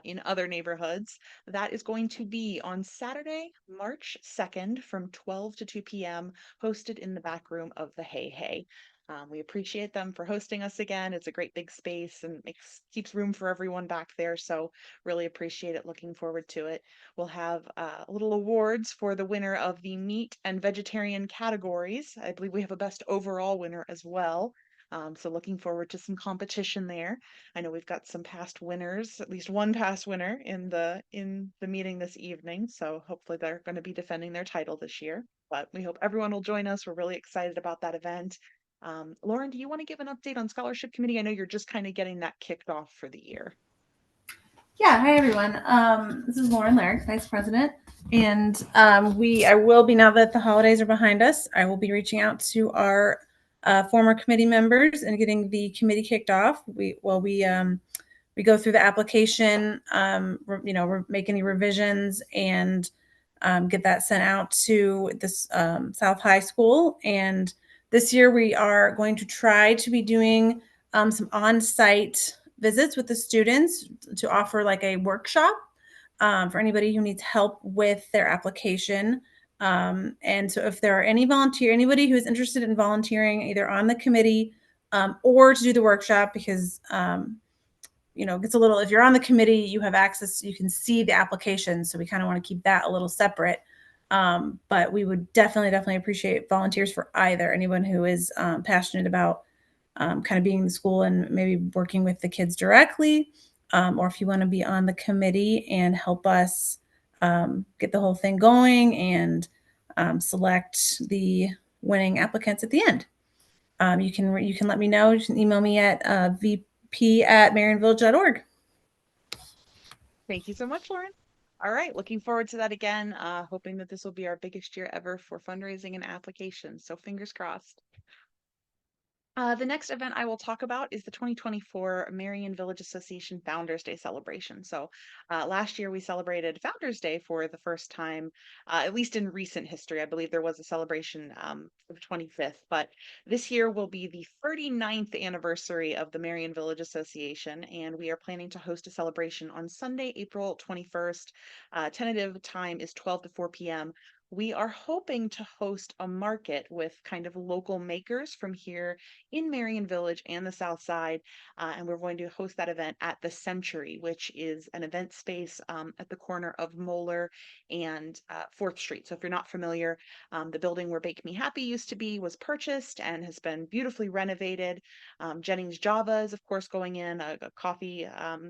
in other neighborhoods. That is going to be on Saturday, March 2nd from 12 to 2 p.m., hosted in the back room of the Hey Hey. We appreciate them for hosting us again. It's a great big space and keeps room for everyone back there. So really appreciate it. Looking forward to it. We'll have little awards for the winner of the meat and vegetarian categories. I believe we have a best overall winner as well. So looking forward to some competition there. I know we've got some past winners, at least one past winner in the meeting this evening. So hopefully they're going to be defending their title this year. But we hope everyone will join us. We're really excited about that event. Lauren, do you want to give an update on Scholarship Committee? I know you're just kind of getting that kicked off for the year. Yeah, hi everyone. This is Lauren Larrick, Vice President, and I will be, now that the holidays are behind us, I will be reaching out to our former committee members and getting the committee kicked off. We go through the application, make any revisions and get that sent out to this South High School. And this year we are going to try to be doing some on-site visits with the students to offer like a workshop for anybody who needs help with their application. And so if there are anybody who is interested in volunteering either on the committee or to do the workshop, because it gets a little, if you're on the committee, you have access, you can see the application. So we kind of want to keep that a little separate. But we would definitely appreciate volunteers for either. Anyone who is passionate about kind of being in the school and maybe working with the kids directly, or if you want to be on the committee and help us get the whole thing going and select the winning applicants at the end. You can let me know. You can email me at vp@merionvillage.org. Thank you so much, Lauren. All right, looking forward to that again. Hoping that this will be our biggest year ever for fundraising and applications. So fingers crossed. The next event I will talk about is the 2024 Merion Village Association Founders Day celebration. So last year we celebrated Founders Day for the first time, at least in recent history. I believe there was a celebration for the 25th, but this year will be the 39th anniversary of the Merion Village Association, and we are planning to host a celebration on Sunday, April 21st. Tentative time is 12 to 4 p.m. We are hoping to host a market with kind of local makers from here in Merion Village and the South Side. And we're going to host that event at the Century, which is an event space at the corner of Moeller and 4th Street. So if you're not familiar, the building where Bake Me Happy used to be was purchased and has been beautifully renovated. Jennings Java is, of course, going in, a coffee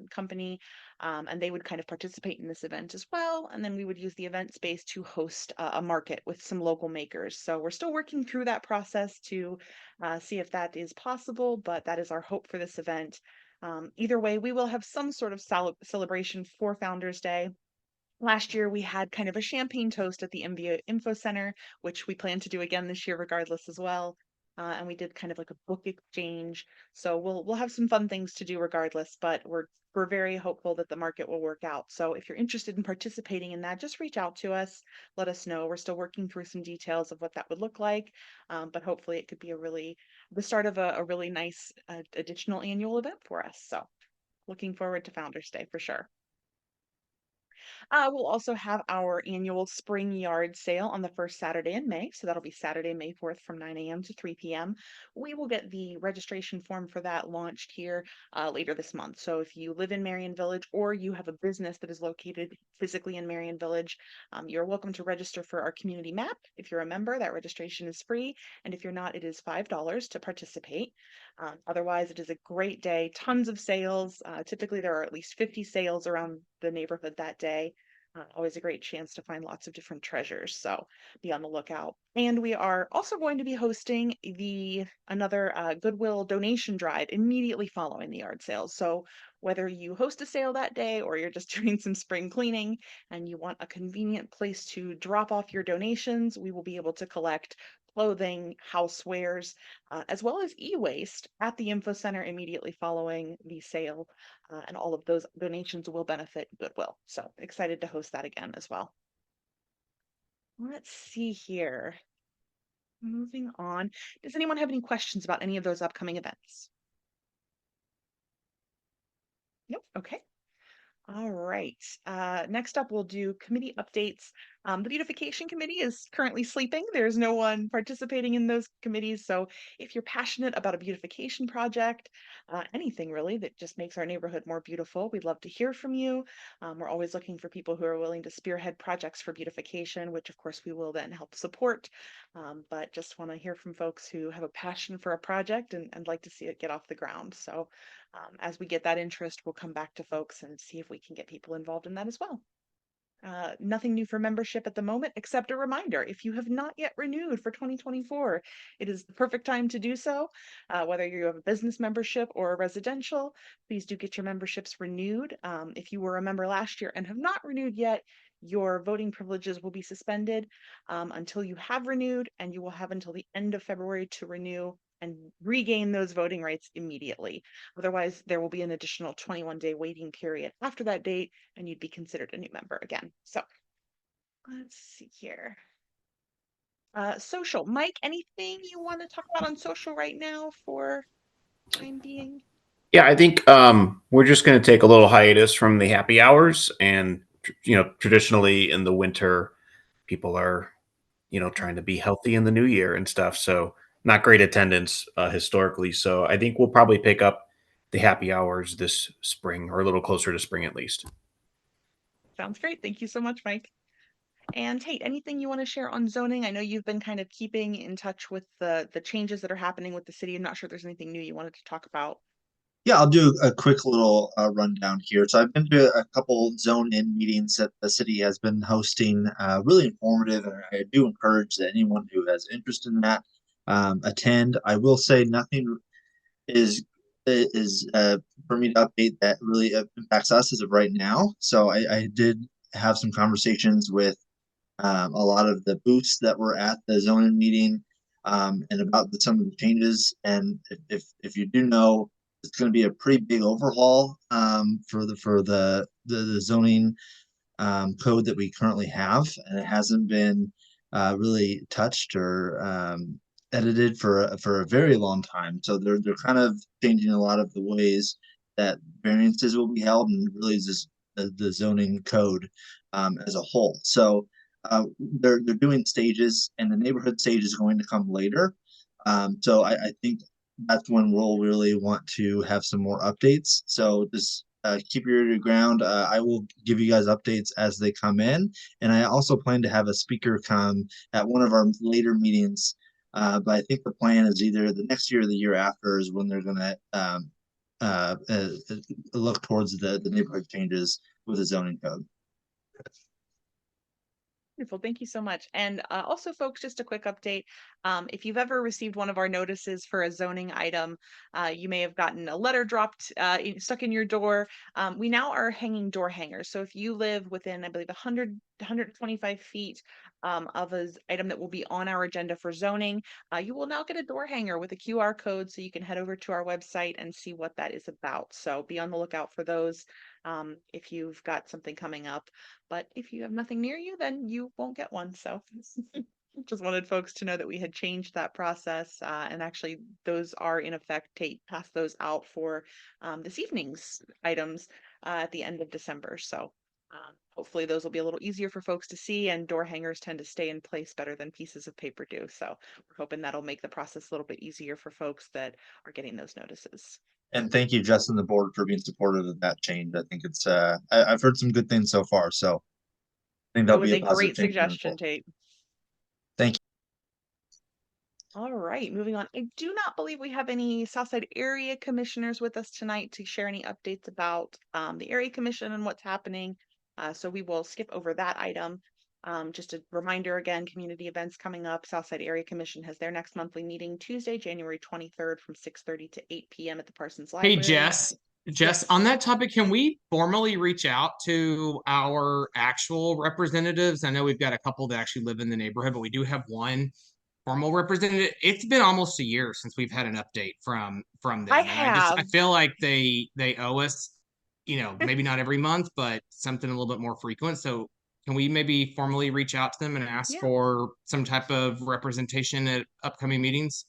company. And they would kind of participate in this event as well. And then we would use the event space to host a market with some local makers. So we're still working through that process to see if that is possible, but that is our hope for this event. Either way, we will have some sort of celebration for Founders Day. Last year, we had kind of a champagne toast at the MBA Info Center, which we plan to do again this year, regardless as well. And we did kind of like a book exchange. So we'll have some fun things to do regardless, but we're very hopeful that the market will work out. So if you're interested in participating in that, just reach out to us, let us know. We're still working through some details of what that would look like, but hopefully it could be the start of a really nice additional annual event for us. So looking forward to Founders Day for sure. We'll also have our annual spring yard sale on the first Saturday in May. So that'll be Saturday, May 4th from 9 a.m. to 3 p.m. We will get the registration form for that launched here later this month. So if you live in Merion Village or you have a business that is located physically in Merion Village, you're welcome to register for our community map. If you're a member, that registration is free. And if you're not, it is $5 to participate. Otherwise, it is a great day, tons of sales. Typically, there are at least 50 sales around the neighborhood that day. Always a great chance to find lots of different treasures. So be on the lookout. And we are also going to be hosting another Goodwill donation drive immediately following the yard sales. So whether you host a sale that day or you're just doing some spring cleaning and you want a convenient place to drop off your donations, we will be able to collect clothing, housewares, as well as e-waste at the info center immediately following the sale. And all of those donations will benefit Goodwill. So excited to host that again as well. Let's see here. Moving on. Does anyone have any questions about any of those upcoming events? Nope. Okay. All right. Next up, we'll do committee updates. The beautification committee is currently sleeping. There's no one participating in those committees. So if you're passionate about a beautification project, anything really that just makes our neighborhood more beautiful, we'd love to hear from you. We're always looking for people who are willing to spearhead projects for beautification, which of course we will then help support. But just want to hear from folks who have a passion for a project and like to see it get off the ground. So as we get that interest, we'll come back to folks and see if we can get people involved in that as well. Nothing new for membership at the moment, except a reminder, if you have not yet renewed for 2024, it is the perfect time to do so. Whether you have a business membership or a residential, please do get your memberships renewed. If you were a member last year and have not renewed yet, your voting privileges will be suspended until you have renewed, and you will have until the end of February to renew and regain those voting rights immediately. Otherwise, there will be an additional 21-day waiting period after that date, and you'd be considered a new member again. So let's see here. Social. Mike, anything you want to talk about on social right now for time being? Yeah, I think we're just going to take a little hiatus from the happy hours, and traditionally in the winter, people are trying to be healthy in the new year and stuff. So not great attendance historically. So I think we'll probably pick up the happy hours this spring, or a little closer to spring at least. Sounds great. Thank you so much, Mike. And Tate, anything you want to share on zoning? I know you've been kind of keeping in touch with the changes that are happening with the city. I'm not sure if there's anything new you wanted to talk about. Yeah, I'll do a quick little rundown here. So I've been to a couple zone-in meetings that the city has been hosting, really informative, and I do encourage that anyone who has interest in that attend. I will say nothing is is for me to update that really impacts us as of right now. So I did have some conversations with a lot of the booths that were at the zoning meeting, and about some of the changes. And if you do know, it's going to be a pretty big overhaul for the zoning code that we currently have, and it hasn't been really touched or edited for a very long time. So they're kind of changing a lot of the ways that variances will be held, and really just the zoning code as a whole. So they're doing stages, and the neighborhood stage is going to come later. So I think that's when we'll really want to have some more updates. So just keep your ear to the ground. I will give you guys updates as they come in. And I also plan to have a speaker come at one of our later meetings. But I think the plan is either the next year or the year after is when they're going to uh, uh, look towards the neighborhood changes with the zoning code. Wonderful. Thank you so much. And also, folks, just a quick update. If you've ever received one of our notices for a zoning item, you may have gotten a letter dropped, stuck in your door. We now are hanging door hangers. So if you live within, I believe, 125 feet of an item that will be on our agenda for zoning, you will now get a door hanger with a QR code, so you can head over to our website and see what that is about. So be on the lookout for those if you've got something coming up. But if you have nothing near you, then you won't get one. So just wanted folks to know that we had changed that process. And actually, those are in effect. Tate passed those out for this evening's items at the end of December. So hopefully those will be a little easier for folks to see, and door hangers tend to stay in place better than pieces of paper do. So we're hoping that'll make the process a little bit easier for folks that are getting those notices. And thank you, Justin, the board, for being supportive of that change. I think it's I've heard some good things so far. So I think That that'll was be a a positive great change moving suggestion, forward. Tate. Thank you. All right, moving on. I do not believe we have any Southside area commissioners with us tonight to share any updates about the area commission and what's happening. So we will skip over that item. Just a reminder again, community events coming up. Southside Area Commission has their next monthly meeting Tuesday, January 23rd from 6:30 to 8 p.m. at the Parsons Hey, Library. Jess, Yes. on that topic, can we formally reach out to our actual representatives? I know we've got a couple that actually live in the neighborhood, but we do have one formal representative. It's been almost a year since we've had an update from them, I and I have. feel like they owe us, maybe not every month, but something a little bit more frequent. So can we maybe formally reach out to them and ask Yeah. for some type of representation at upcoming meetings?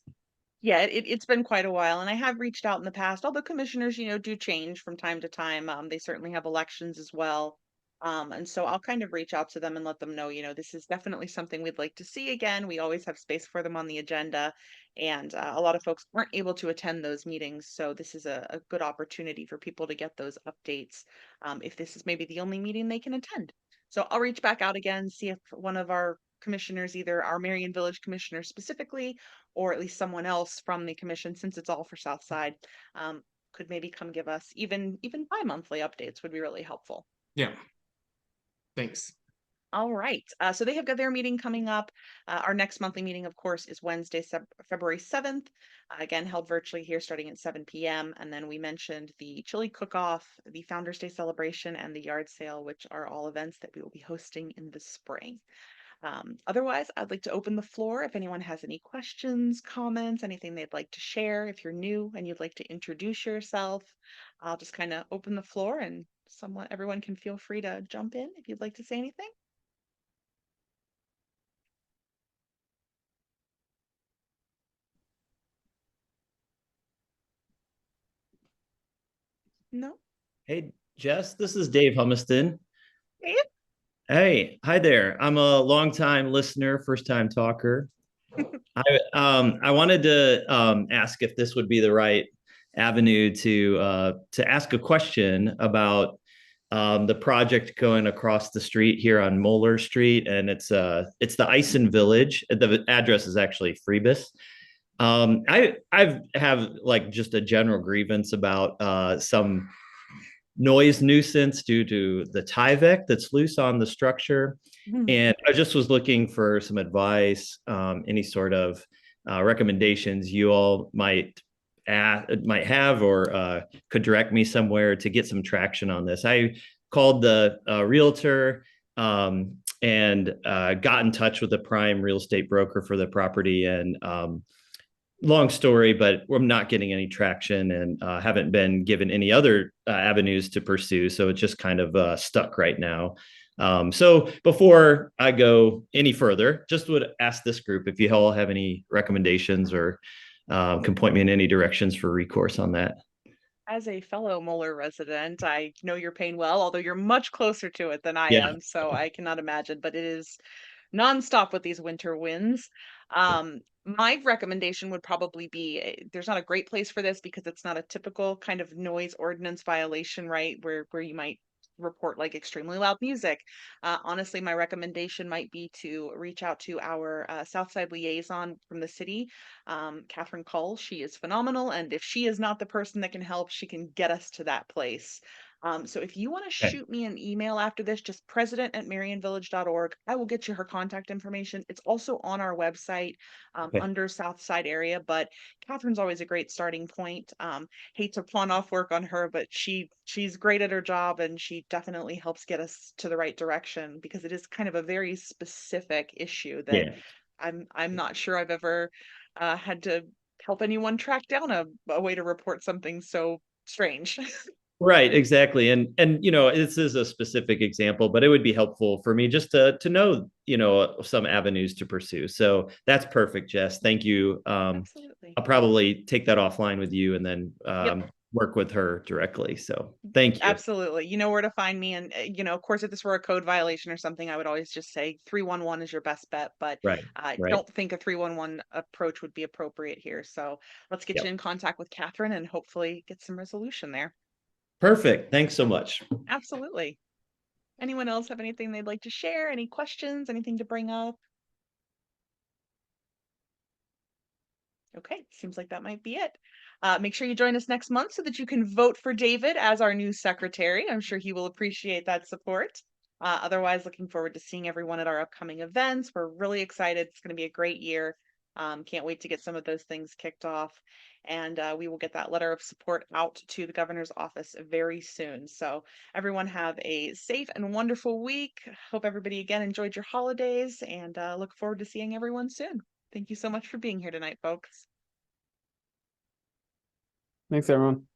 Yeah, it's been quite a while, and I have reached out in the past. Although commissioners, do change from time to time. They certainly have elections as well. And so I'll kind of reach out to them and let them know, this is definitely something we'd like to see again. We always have space for them on the agenda, and a lot of folks weren't able to attend those meetings. So this is a good opportunity for people to get those updates, if this is maybe the only meeting they can attend. So I'll reach back out again, see if one of our commissioners, either our Marion Village commissioner specifically, or at least someone else from the commission, since it's all for Southside, could maybe come give us even bi-monthly updates would be really helpful. Yeah. Thanks. All right. So they have got their meeting coming up. Our next monthly meeting, of course, is Wednesday, February 7th. Again, held virtually here starting at 7 p.m. And then we mentioned the chili cook-off, the Founders Day celebration, and the yard sale, which are all events that we will be hosting in the spring. Otherwise, I'd like to open the floor if anyone has any questions, comments, anything they'd like to share. If you're new and you'd like to introduce yourself, I'll just kind of open the floor, and everyone can feel free to jump in if you'd like to say anything. No. Hey, Jess, this is Dave Humiston. Hey. Hey, hi there. I'm a longtime listener, first time talker. I wanted to ask if this would be the right avenue to ask a question about the project going across the street here on Moeller Street, and it's the Ison Village. The address is actually Freebus. I have like just a general grievance about some noise nuisance due to the Tyvek that's loose on the structure. And I just was looking for some advice, any sort of recommendations you all might have, or could direct me somewhere to get some traction on this. I called the realtor and got in touch with the prime real estate broker for the property, and long story, but I'm not getting any traction, and haven't been given any other avenues to pursue. So it's just kind of stuck right now. So before I go any further, just would ask this group if you all have any recommendations, or can point me in any directions for recourse on that. As a fellow Moeller resident, I know your pain well, although you're much closer to it than I Yeah. am, so I cannot imagine, but it is nonstop with these winter winds. My recommendation would probably be there's not a great place for this because it's not a typical kind of noise ordinance violation, right? Where you might report like extremely loud music. Honestly, my recommendation might be to reach out to our Southside liaison from the city, Catherine Cull. She is phenomenal, and if she is not the person that can help, she can get us to that place. So if you want to Okay. shoot me an email after this, just president@merionvillage.org. I will get you her contact information. It's also on our website Okay. under Southside area, but Catherine's always a great starting point. Hate to pawn off work on her, but she's great at her job, and she definitely helps get us to the right direction, because it is kind of a very specific issue that Yeah. I'm not sure I've ever had to help anyone track down a way to report something so strange. Right, exactly. And this is a specific example, but it would be helpful for me just to know, some avenues to pursue. So that's perfect, Jess. Thank you. Absolutely. I'll probably take that offline with you, and then Yep. work with her directly. So thank you. Absolutely. You know where to find me. And, of course, if this were a code violation or something, I would always just say 311 is your best bet. But Right. I Right. don't think a 311 approach would be appropriate here. So let's get you Yep. in contact with Catherine and hopefully get some resolution there. Perfect. Thanks so much. Absolutely. Anyone else have anything they'd like to share? Any questions? Anything to bring up? Okay, seems like that might be it. Make sure you join us next month so that you can vote for David as our new secretary. I'm sure he will appreciate that support. Otherwise, looking forward to seeing everyone at our upcoming events. We're really excited. It's going to be a great year. Can't wait to get some of those things kicked off. And we will get that letter of support out to the governor's office very soon. So everyone have a safe and wonderful week. Hope everybody again enjoyed your holidays, and look forward to seeing everyone soon. Thank you so much for being here tonight, folks. Thanks, everyone.